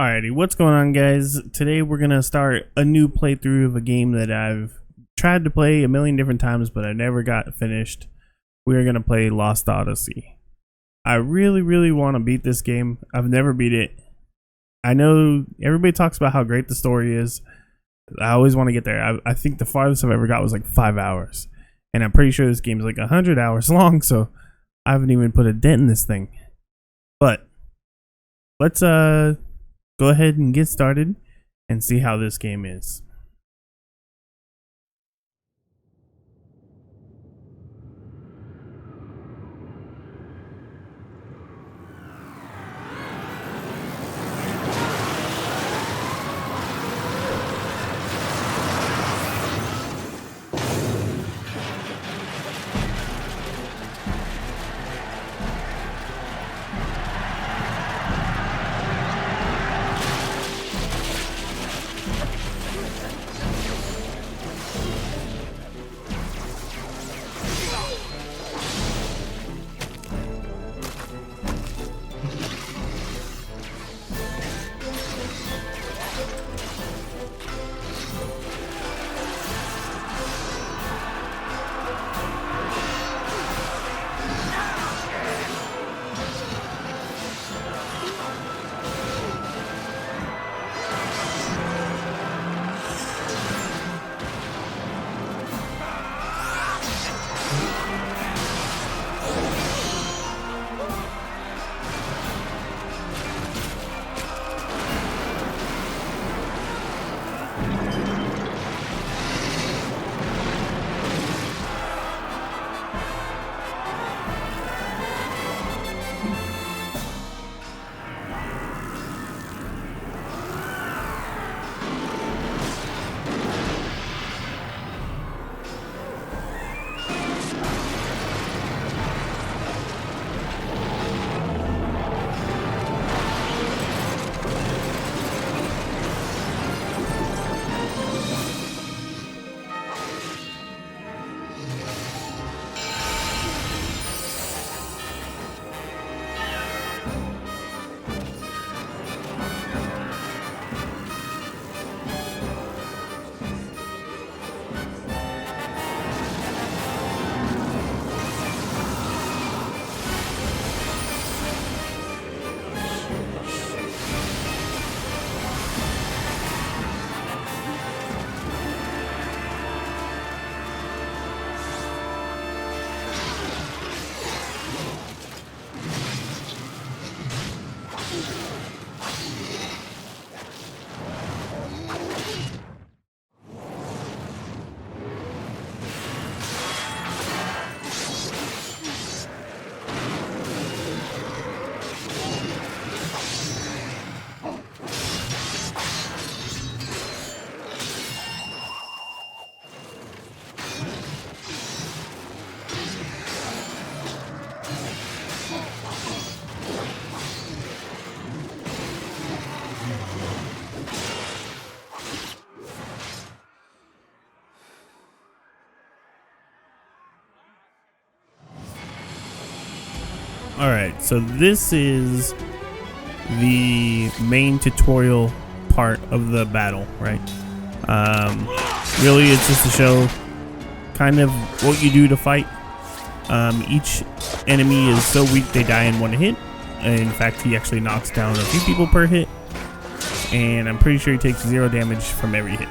Alrighty, what's going on, guys? Today we're gonna start a new playthrough of a game that I've tried to play a million different times, but I never got finished. We're gonna play Lost Odyssey. I really want to beat this game. I've never beat it. I know everybody talks about how great the story is. I always want to get there. I think the farthest I've ever got was like 5 hours, and I'm pretty sure this game is like 100 hours long. So I haven't even put a dent in this thing. But let's go ahead and get started and see how this game is. Alright, so this is the main tutorial part of the battle, right? Really, it's just to show kind of what you do to fight. Each enemy is so weak they die in one hit. In fact, he actually knocks down a few people per hit. And I'm pretty sure he takes 0 damage from every hit.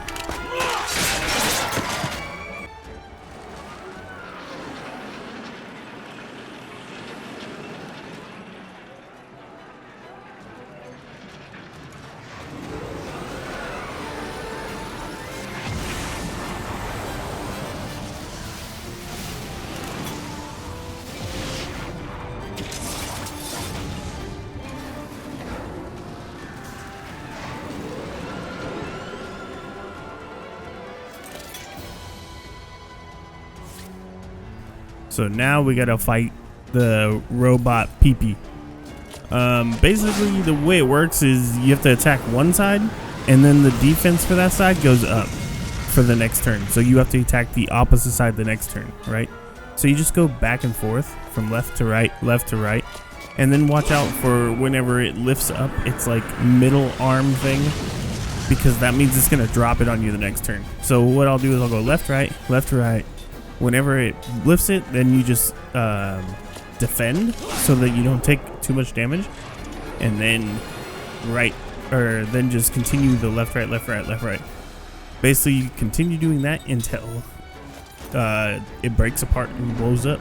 So now we gotta fight the robot Pee-Pee. Basically, the way it works is you have to attack one side, and then the defense for that side goes up for the next turn. So you have to attack the opposite side the next turn, right? So you just go back and forth from left to right, And then watch out for whenever it lifts up its like middle arm thing, because that means it's gonna drop it on you the next turn. So what I'll do is I'll go left, right, left, right. Whenever it lifts it, then you just defend so that you don't take too much damage, and then then just continue the left, right, left, right, left, right. Basically, you continue doing that until it breaks apart and blows up.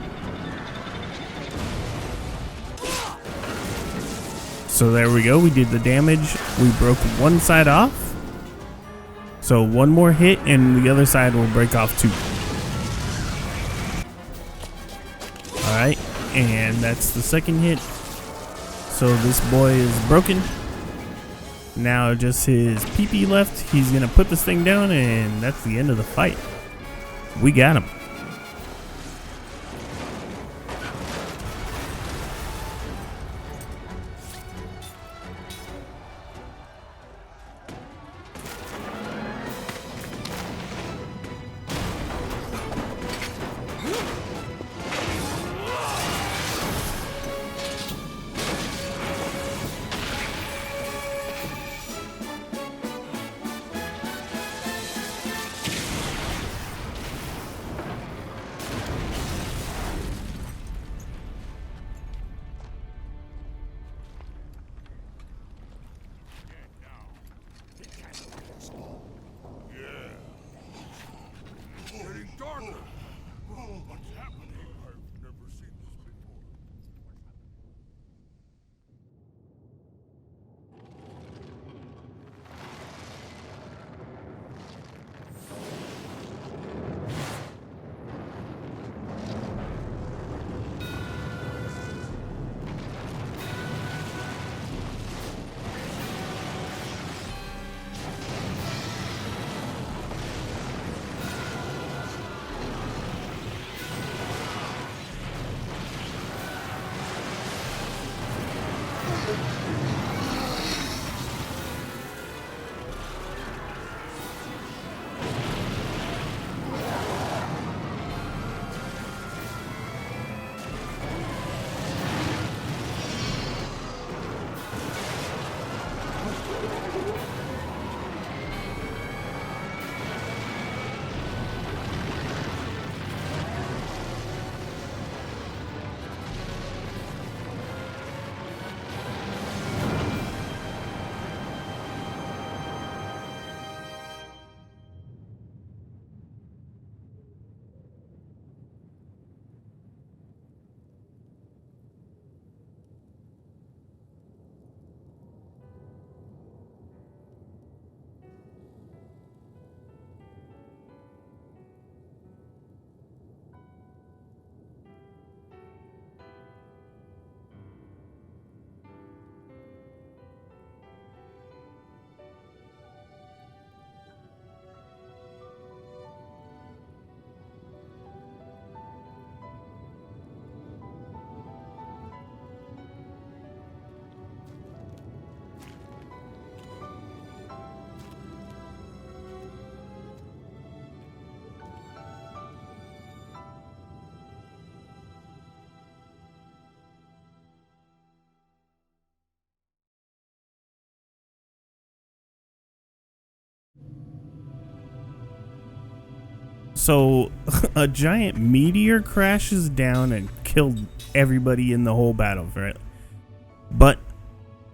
So there we go. We did the damage. We broke one side off. So one more hit, and the other side will break off too. All right, and that's the second hit. So this boy is broken. Now just his PP left. He's gonna put this thing down, and that's the end of the fight. We got him. So a giant meteor crashes down and killed everybody in the whole battle, right? But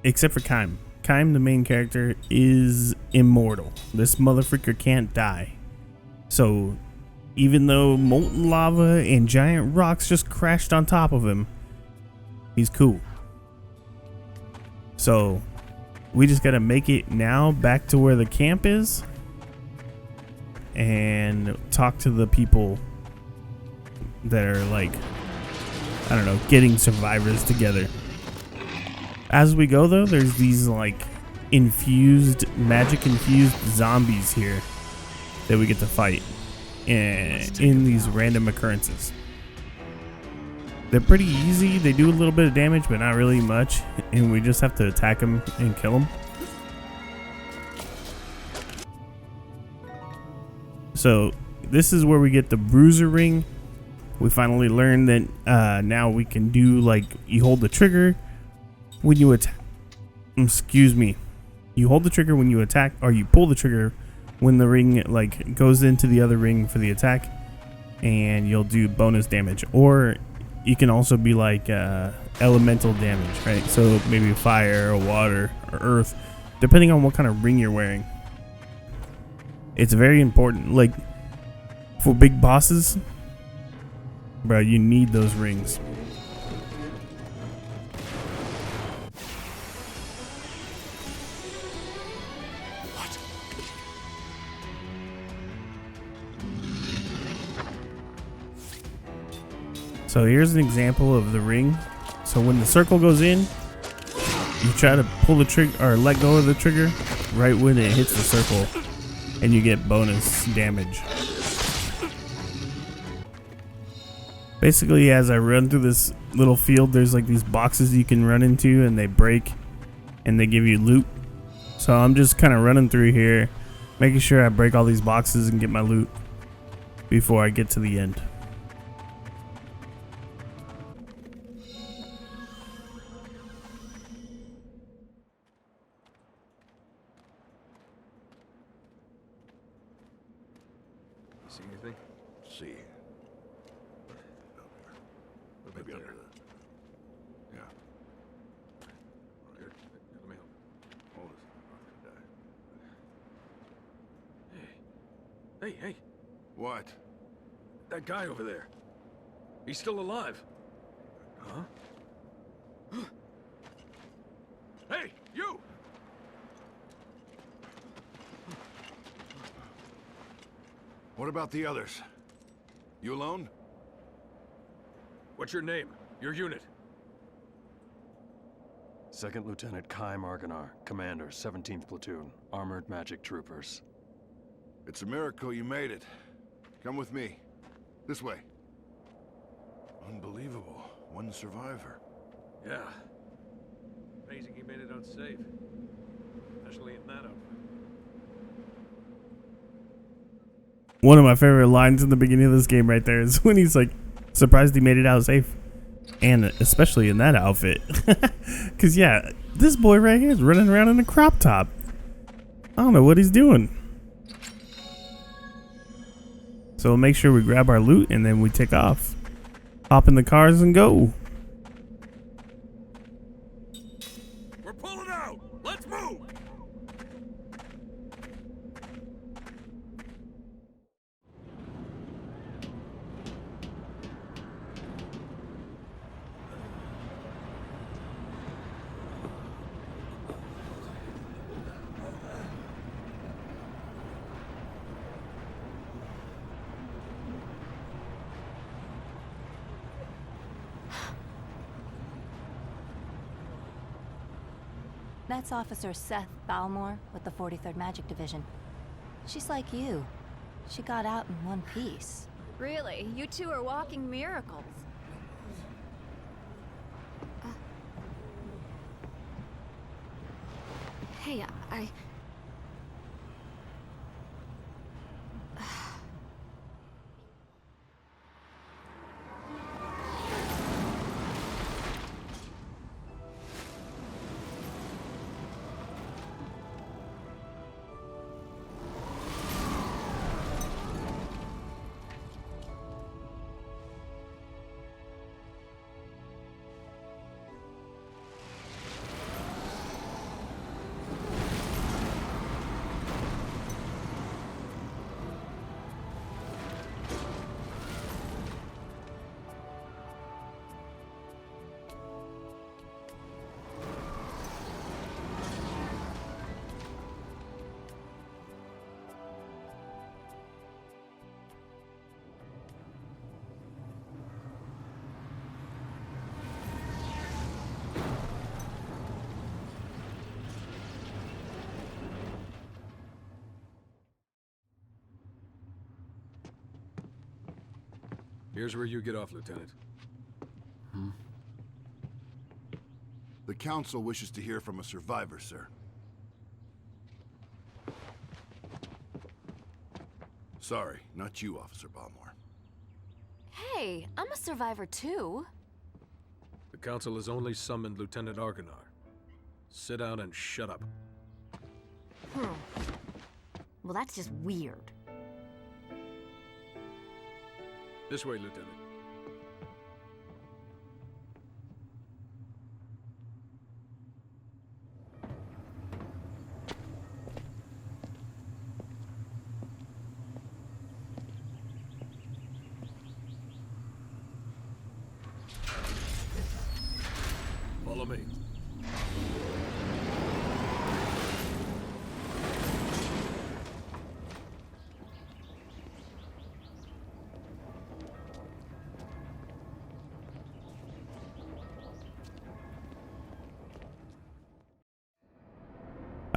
except for Kaim. Kaim, the main character, is immortal. This motherfucker can't die. So even though molten lava and giant rocks just crashed on top of him, he's cool. So we just gotta make it now back to where the camp is and talk to the people that are like, I don't know, getting survivors together. As we go though, there's these like magic infused zombies here that we get to fight in these random occurrences. They're pretty easy. They do a little bit of damage, but not really much, and we just have to attack them and kill them. So this is where we get the bruiser ring. We finally learned that now we can do, like, you hold the trigger when you attack. Excuse me. You hold the trigger when you attack, or you pull the trigger when the ring like goes into the other ring for the attack, and you'll do bonus damage. Or you can also be like elemental damage, right? So maybe fire or water or earth, depending on what kind of ring you're wearing. It's very important. Like for big bosses, bro, you need those rings. So here's an example of the ring. So when the circle goes in, you try to pull the trigger or let go of the trigger right when it hits the circle, and you get bonus damage. Basically, as I run through this little field, there's like these boxes you can run into, and they break and they give you loot. So I'm just kind of running through here, making sure I break all these boxes and get my loot before I get to the end. See anything? See. Maybe under the... Yeah. Here, let me help. Hold this. Hey, What? that guy over there. He's still alive. Huh? Hey, you! What about the others? You alone? What's your name? Your unit? Second Lieutenant Kai Marganar, Commander, 17th Platoon, Armored Magic Troopers. It's a miracle you made it. Come with me. This way. Unbelievable. One survivor. Yeah. Amazing he made it out safe. Especially in that outfit. One of my favorite lines in the beginning of this game right there is when he's like surprised he made it out safe, and especially in that outfit. Because yeah, this boy right here is running around in a crop top. I don't know what he's doing. So we'll make sure we grab our loot and then we take off, hop in the cars and go. We're pulling out! Let's move! That's Officer Seth Balmore with the 43rd Magic Division. She's like you. She got out in one piece. Really? You two are walking miracles. Hey, I... Here's where you get off, Lieutenant. The Council wishes to hear from a survivor, sir. Sorry, not you, Officer Balmore. Hey, I'm a survivor too. The Council has only summoned Lieutenant Argonar. Sit down and shut up. Well, that's just weird. This way, Lieutenant. Follow me.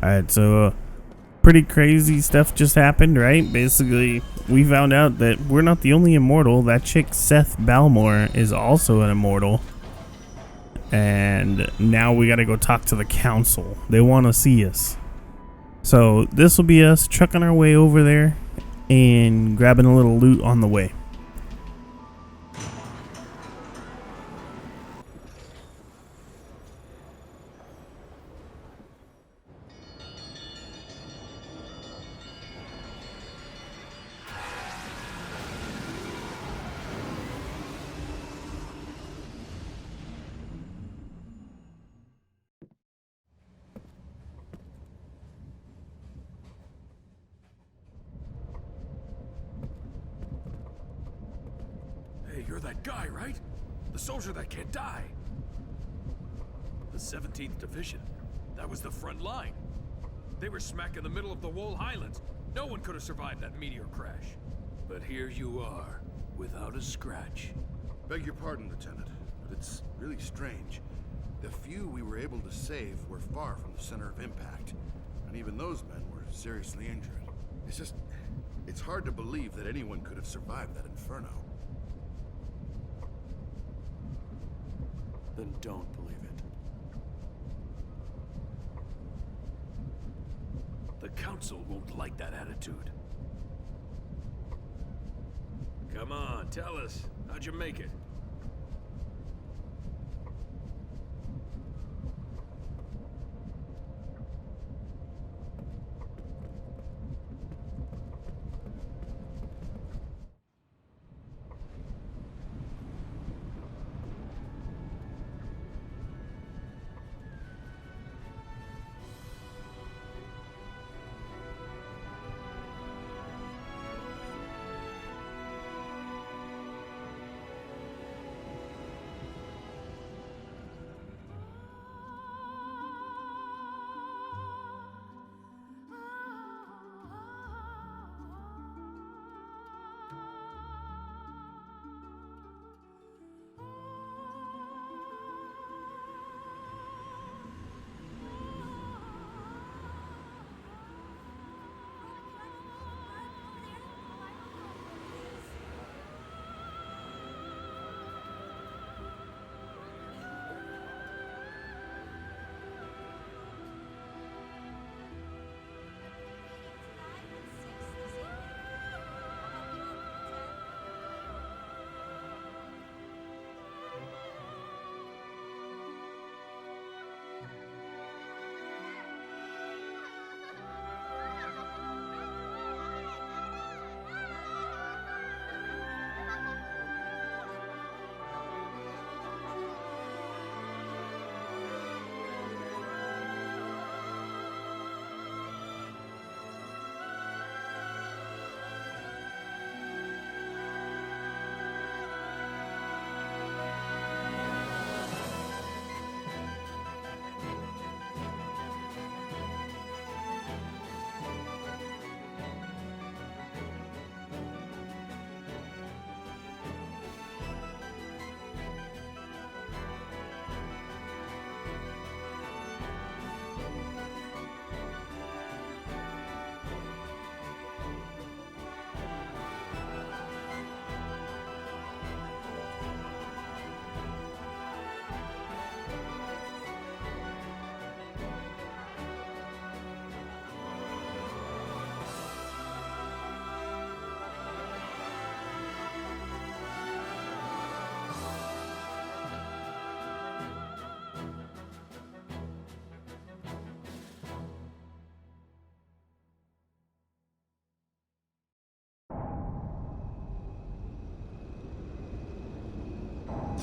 Alright, so pretty crazy stuff just happened, right? Basically, we found out that we're not the only immortal. That chick, Seth Balmore, is also an immortal. And now we gotta go talk to the council. They want to see us. So this will be us trucking our way over there and grabbing a little loot on the way. Hey, you're that guy, right? The soldier that can't die. The 17th Division. That was the front line. They were smack in the middle of the Wool Highlands. No one could have survived that meteor crash. But here you are, without a scratch. Beg your pardon, Lieutenant, but it's really strange. The few we were able to save were far from the center of impact, and even those men were seriously injured. It's hard to believe that anyone could have survived that inferno. Then don't believe it. The Council won't like that attitude. Come on, tell us. How'd you make it?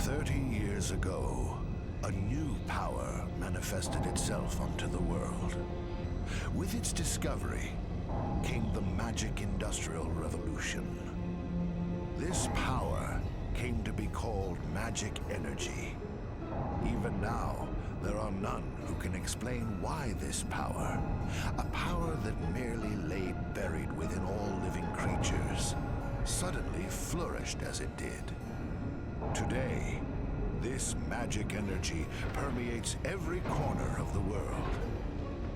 30 years ago, a new power manifested itself onto the world. With its discovery came the magic industrial revolution. This power came to be called magic energy. Even now, there are none who can explain why this power, a power that merely lay buried within all living creatures, suddenly flourished as it did. Today, this magic energy permeates every corner of the world.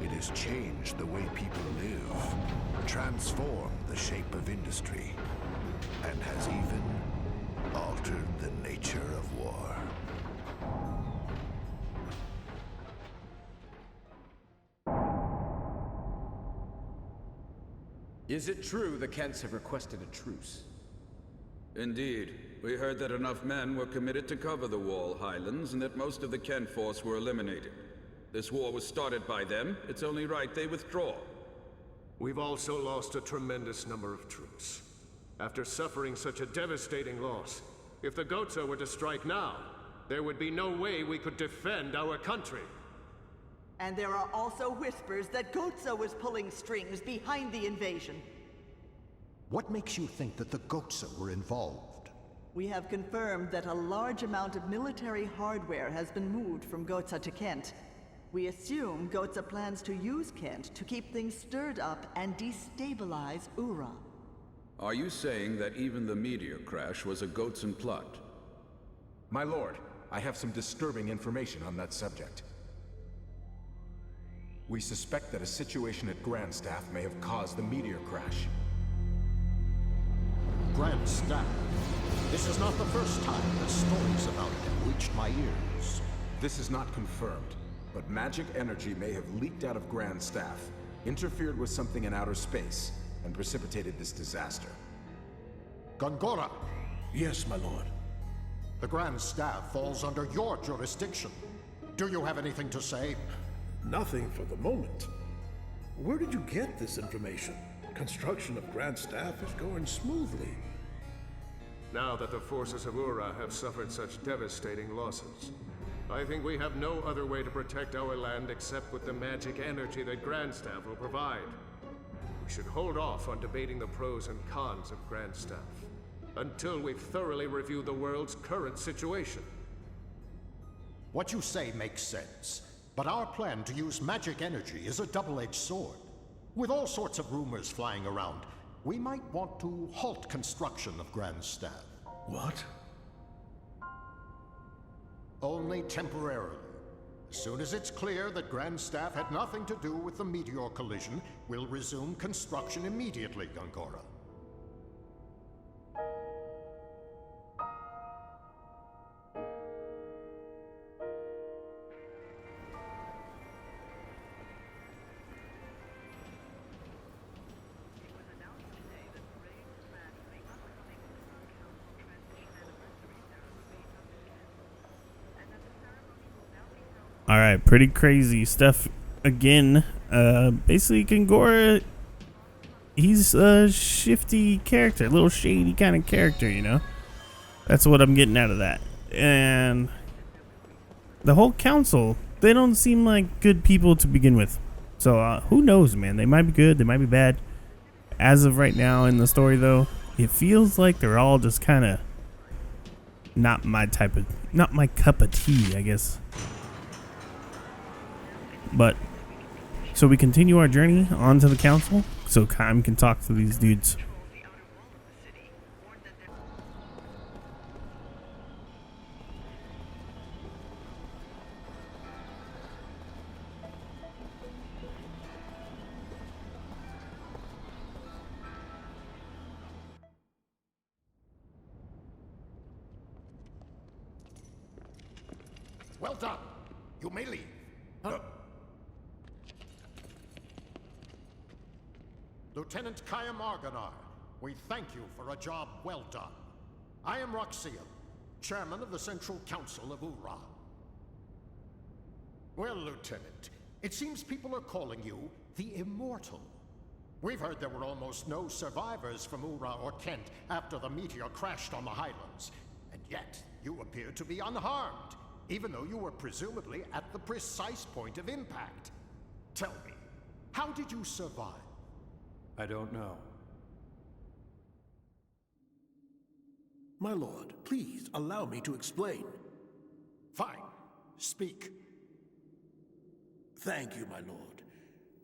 It has changed the way people live, transformed the shape of industry, and has even altered the nature of war. Is it true the Kents have requested a truce? Indeed. We heard that enough men were committed to cover the Wall Highlands and that most of the Kent force were eliminated. This war was started by them. It's only right they withdraw. We've also lost a tremendous number of troops. After suffering such a devastating loss, if the Goatsa were to strike now, there would be no way we could defend our country. And there are also whispers that Goatsa was pulling strings behind the invasion. What makes you think that the Goatsa were involved? We have confirmed that a large amount of military hardware has been moved from Goatsa to Kent. We assume Goatsa plans to use Kent to keep things stirred up and destabilize Ura. Are you saying that even the meteor crash was a Goatsan plot? My lord, I have some disturbing information on that subject. We suspect that a situation at Grandstaff may have caused the meteor crash. Grandstaff. This is not the first time that stories about him reached my ears. This is not confirmed, but magic energy may have leaked out of Grandstaff, interfered with something in outer space, and precipitated this disaster. Gongora, Yes, my lord. the Grand Staff falls under your jurisdiction. Do you have anything to say? Nothing for the moment. Where did you get this information? Construction of Grand Staff is going smoothly. Now that the forces of Ura have suffered such devastating losses, I think we have no other way to protect our land except with the magic energy that Grandstaff will provide. We should hold off on debating the pros and cons of Grandstaff until we've thoroughly reviewed the world's current situation. What you say makes sense, but our plan to use magic energy is a double-edged sword. With all sorts of rumors flying around, we might want to halt construction of Grand Staff. What? Only temporarily. As soon as it's clear that Grand Staff had nothing to do with the meteor collision, we'll resume construction immediately, Gongora. All right, pretty crazy stuff again. Basically, Gongora, he's a shifty character, a little shady kind of character, you know? That's what I'm getting out of that. And the whole council, they don't seem like good people to begin with. So who knows, man? They might be good, they might be bad. As of right now in the story, though, it feels like they're all just kind of not my cup of tea, I guess. But so we continue our journey onto the council so Kime can talk to these dudes. Well done. You may leave. Lieutenant Kayam Argonar, we thank you for a job well done. I am Roxian, chairman of the Central Council of Ura. Well, Lieutenant, it seems people are calling you the Immortal. We've heard there were almost no survivors from Ura or Kent after the meteor crashed on the Highlands, and yet you appear to be unharmed, even though you were presumably at the precise point of impact. Tell me, how did you survive? I don't know. My lord, please allow me to explain. Fine. Speak. Thank you, my lord.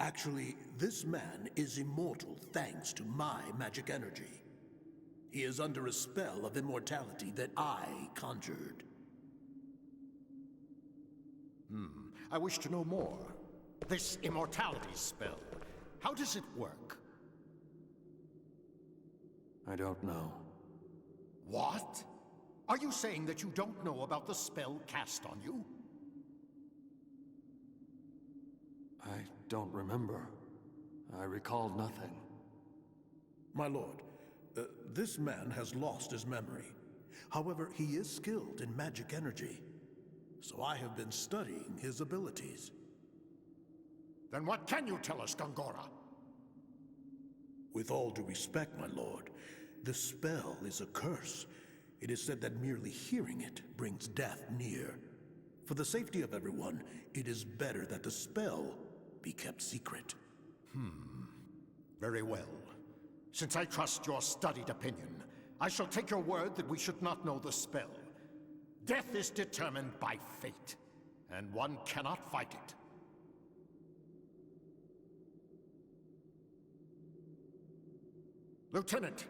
Actually, this man is immortal thanks to my magic energy. He is under a spell of immortality that I conjured. I wish to know more. This immortality spell, how does it work? I don't know. What? Are you saying that you don't know about the spell cast on you? I don't remember. I recall nothing. My lord, this man has lost his memory. However, he is skilled in magic energy. So I have been studying his abilities. Then what can you tell us, Gongora? With all due respect, my lord, the spell is a curse. It is said that merely hearing it brings death near. For the safety of everyone, it is better that the spell be kept secret. Very well. Since I trust your studied opinion, I shall take your word that we should not know the spell. Death is determined by fate, and one cannot fight it. Lieutenant,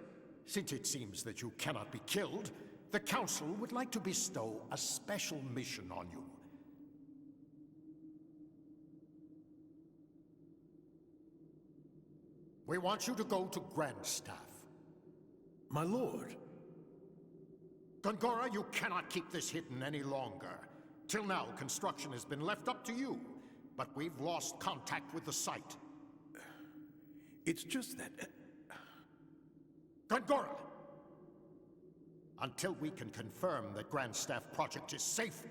since it seems that you cannot be killed, the Council would like to bestow a special mission on you. We want you to go to Grandstaff. My lord. Gongora, you cannot keep this hidden any longer. Till now, construction has been left up to you, but we've lost contact with the site. It's just that... Gongora! Until we can confirm that Grandstaff project is safe,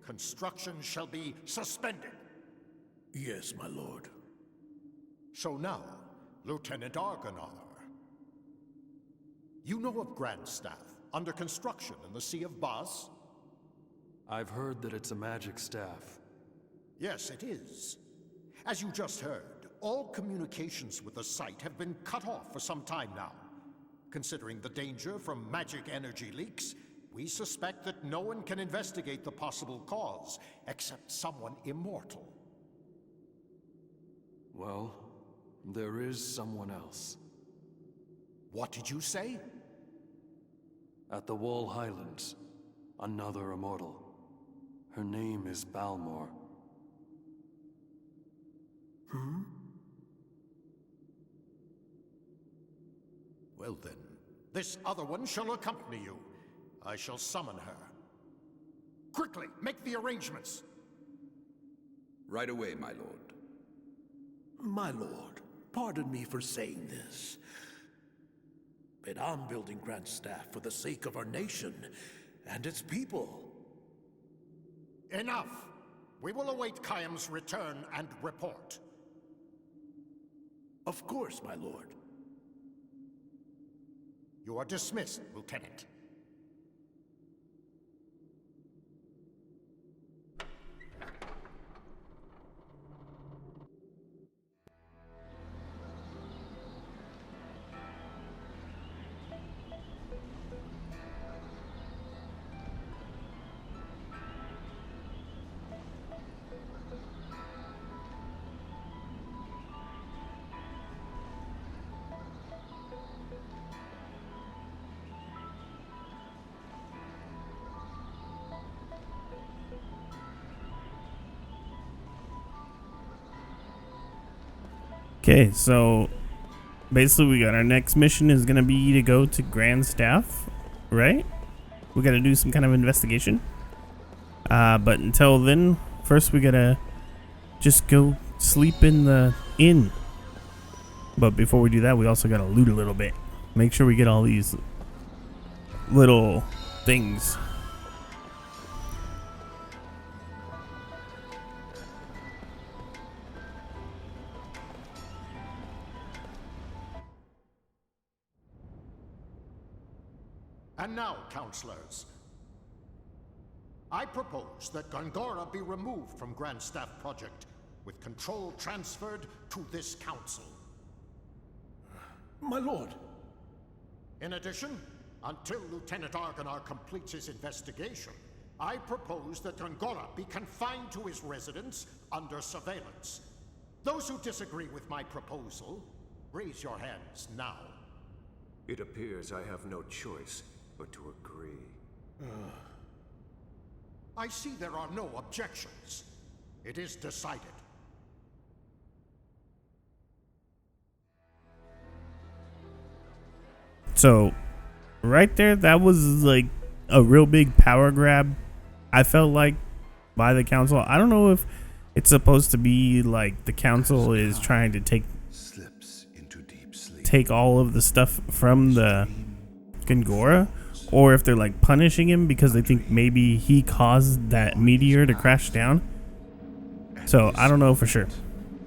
construction shall be suspended. Yes, my lord. So now, Lieutenant Argonar. You know of Grandstaff, under construction in the Sea of Bas? I've heard that it's a magic staff. Yes, it is. As you just heard, all communications with the site have been cut off for some time now. Considering the danger from magic energy leaks, we suspect that no one can investigate the possible cause, except someone immortal. Well, there is someone else. What did you say? At the Wall Highlands, another immortal. Her name is Balmor. Well then, this other one shall accompany you. I shall summon her. Quickly, make the arrangements! Right away, my lord. My lord, pardon me for saying this, but I'm building Grandstaff for the sake of our nation and its people. Enough! We will await Khaim's return and report. Of course, my lord. You are dismissed, Lieutenant. Okay, so basically we got our next mission is gonna be to go to Grandstaff, right? We gotta do some kind of investigation. But until then, first we gotta just go sleep in the inn. But before we do that, we also gotta loot a little bit. Make sure we get all these little things. And now, counselors, I propose that Gongora be removed from Grand Staff Project, with control transferred to this council. My lord! In addition, until Lieutenant Argonar completes his investigation, I propose that Gongora be confined to his residence under surveillance. Those who disagree with my proposal, raise your hands now. It appears I have no choice but to agree. I see there are no objections. It is decided. So, right there, that was like a real big power grab, I felt like, by the council. I don't know if it's supposed to be like the council is trying to take all of the stuff from the Gongora, or if they're like punishing him because they think maybe he caused that meteor to crash down. So I don't know for sure,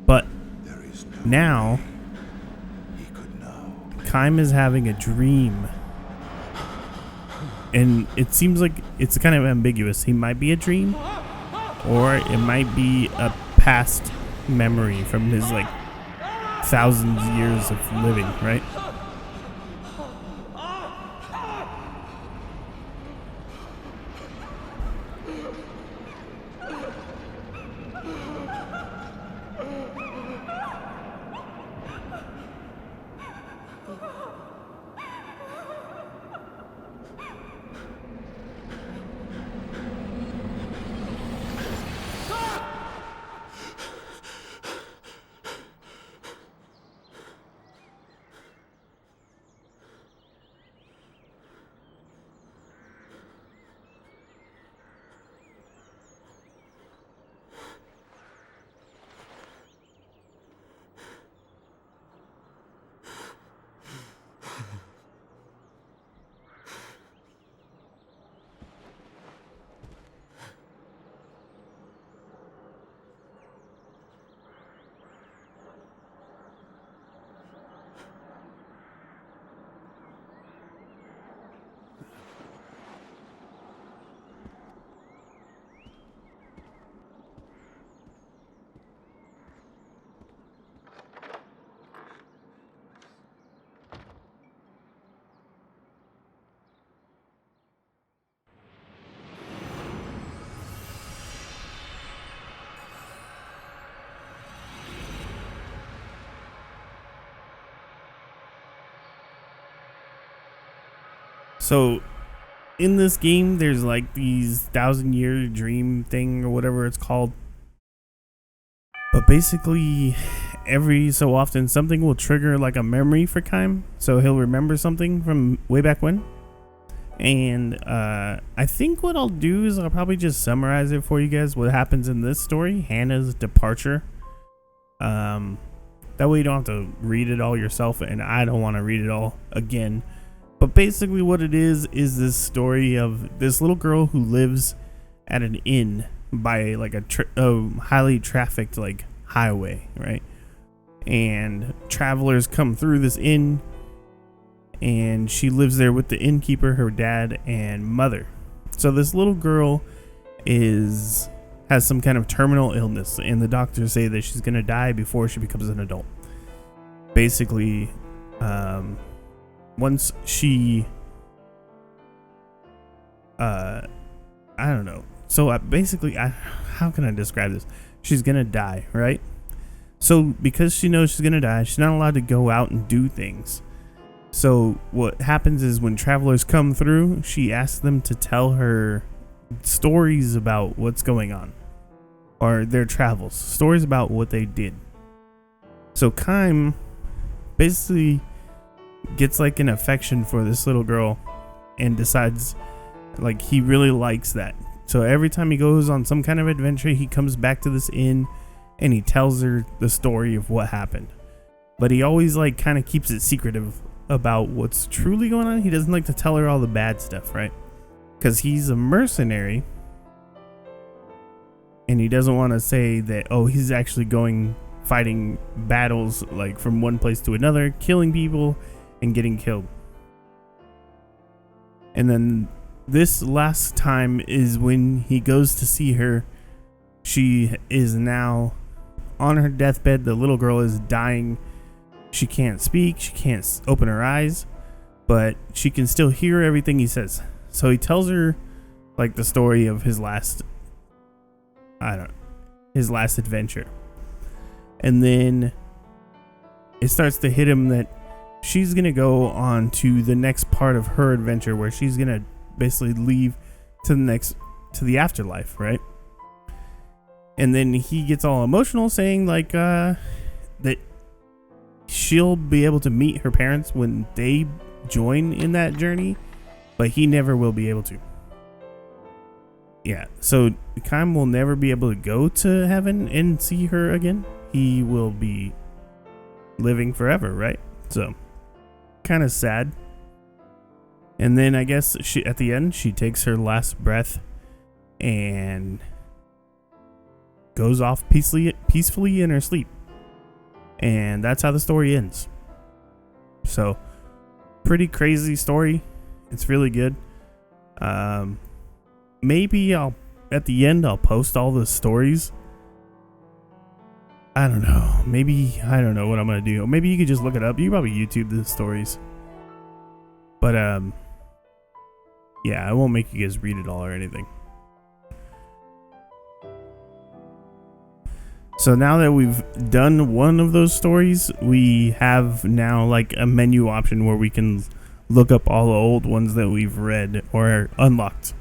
but now Kaim is having a dream, and it seems like it's kind of ambiguous. He might be a dream, or it might be a past memory from his like thousands of years of living, right? So in this game, there's like these 1,000-year dream thing or whatever it's called. But basically, every so often, something will trigger like a memory for Kaim. So he'll remember something from way back when. And I think what I'll do is I'll probably just summarize it for you guys. What happens in this story, Hannah's departure. That way you don't have to read it all yourself. And I don't want to read it all again. But basically what it is this story of this little girl who lives at an inn by like a highly trafficked like highway, right? And travelers come through this inn, and she lives there with the innkeeper, her dad, and mother. So this little girl has some kind of terminal illness, and the doctors say that she's gonna die before she becomes an adult. Basically, once she I don't know. So basically, how can I describe this? She's gonna die, right? So because she knows she's gonna die, she's not allowed to go out and do things. So what happens is when travelers come through, she asks them to tell her stories about what's going on, or their travels, stories about what they did. So Kaim basically gets like an affection for this little girl and decides like he really likes that. So every time he goes on some kind of adventure, he comes back to this inn and he tells her the story of what happened. But he always like kind of keeps it secretive about what's truly going on. He doesn't like to tell her all the bad stuff, right? Because he's a mercenary and he doesn't want to say that, oh, he's actually fighting battles like from one place to another, killing people and getting killed. And then this last time is when he goes to see her. She is now on her deathbed. The little girl is dying. She can't speak. She can't open her eyes, but she can still hear everything he says. So he tells her like the story of his last, his last adventure. And then it starts to hit him that she's going to go on to the next part of her adventure, where she's going to basically leave to the afterlife, right? And then he gets all emotional, saying like that she'll be able to meet her parents when they join in that journey, but he never will be able to. Yeah, so Kym will never be able to go to heaven and see her again. He will be living forever, right? So kind of sad. And then I guess at the end she takes her last breath and goes off peacefully in her sleep. And that's how the story ends. So pretty crazy story. It's really good. Maybe at the end I'll post all the stories. I don't know. Maybe I don't know what I'm gonna do. Maybe you could just look it up. You probably YouTube the stories. But yeah, I won't make you guys read it all or anything. So now that we've done one of those stories, we have now like a menu option where we can look up all the old ones that we've read or unlocked.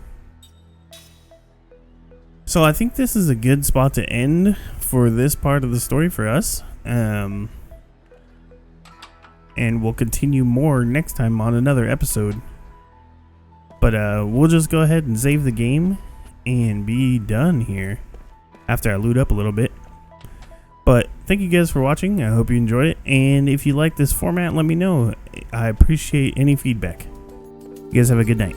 So I think this is a good spot to end for this part of the story for us. And we'll continue more next time on another episode. But we'll just go ahead and save the game and be done here after I loot up a little bit. But thank you guys for watching. I hope you enjoyed it. And if you like this format, let me know. I appreciate any feedback. You guys have a good night.